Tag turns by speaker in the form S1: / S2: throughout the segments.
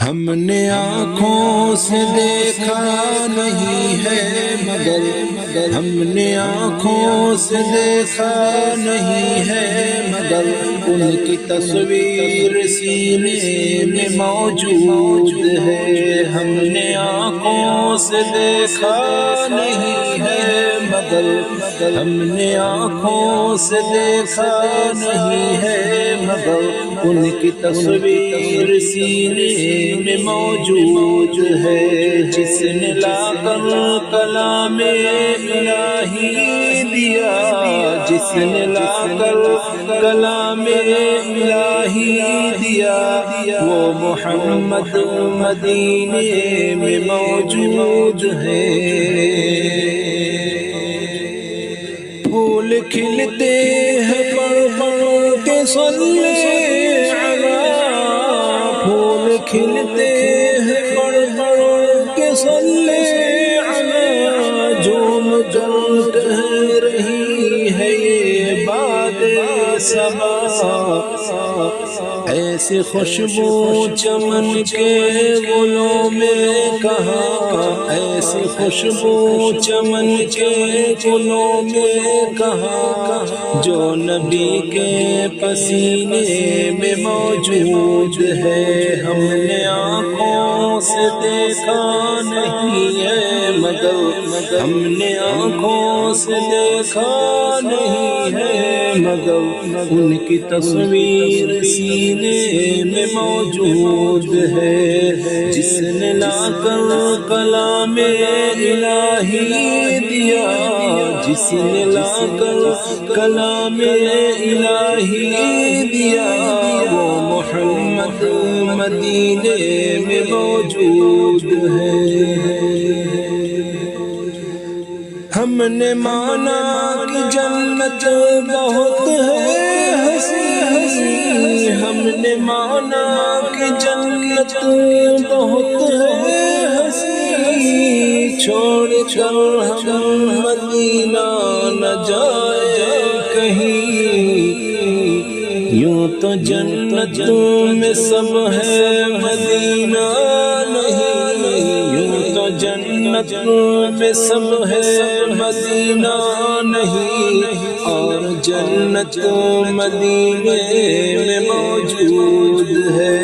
S1: ہم نے آنکھوں سے دیکھا نہیں ہے مگر ہم نے آنکھوں سے دیکھا نہیں ہے مگر ان کی تصویر سینے میں موجود ہے. ہم نے آنکھوں سے دیکھا نہیں ہے مگر ہم نے آنکھوں سے دیکھا نہیں ہے مگر ان کی تصویر سینے میں موجود ہے. جس نے لا کر کلام الہی دیا، جس نے لا کر کلام الہی دیا، وہ محمد مدینے میں موجود ہے. پھول کھلتے ہیں پڑھ کے صلی علی، پھول کھلتے ہیں پڑھ کے صلی علی. جھوم کر کہہ رہی ہے یہ باد صبا، ایسی خوشبو چمن کے گلوں میں کہاں، ایسی خوشبو چمن کے گلوں میں کہاں، جو نبی کے پسینے میں موجود ہے. ہم نے آنکھوں سے دیکھا نہیں ہے مگر ہم نے آنکھوں سے دیکھا نہیں ہے مگر ان کی تصویر سینے میں موجود ہے. جس نے لا کر کلام الہی دیا، جس نے لا کر کلام الہی دیا، وہ محمد مدینے میں موجود ہے. ہم نے مانا کہ جنت بہت ہے حسین، ہم نے مانا کہ جنت بہت ہے حسین، چھوڑ کر ہم مدینہ نہ جائے کہیں. یوں تو جنت میں سب ہے مدینہ نہیں، یوں تو جنت میں سب ہے مدینہ نہیں، اور جنت مدینے میں موجود ہے.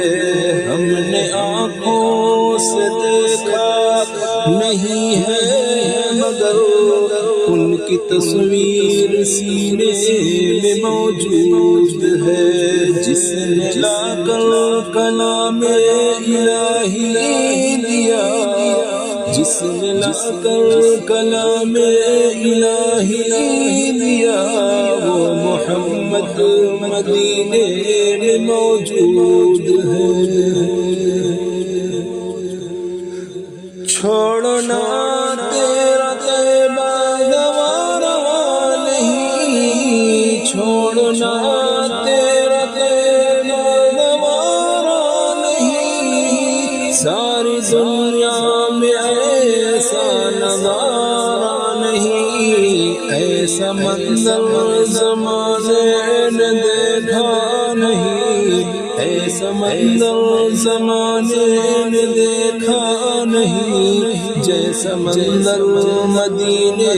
S1: ہم نے آنکھوں سے دیکھا نہیں ہے مگر ان کی تصویر سینے میں موجود ہے. جس نے لا کر کلام الہی دیا، جس نے لا کر کلام الہی دیا، وہ محمد مدینے میں موجود ہے. چھوڑنا تیرا طیبہ گوارا نہیں، چھوڑنا تیرا طیبہ گوارا نہیں. ساری دنیا میں ایسا نظارہ نہیں، ایسا منظر زمانے نے دیکھا نہیں، ایسا منظر زمانے نے دیکھا نہیں، جیسا منظر مدینے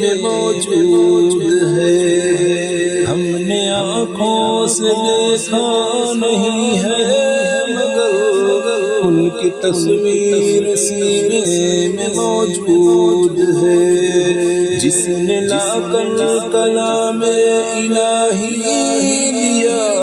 S1: میں موجود ہے. ہم نے آنکھوں سے دیکھا نہیں ہے مگر ان کی تصویر سینے میں موجود ہے. جس نے لا کر کلام الہی دیا،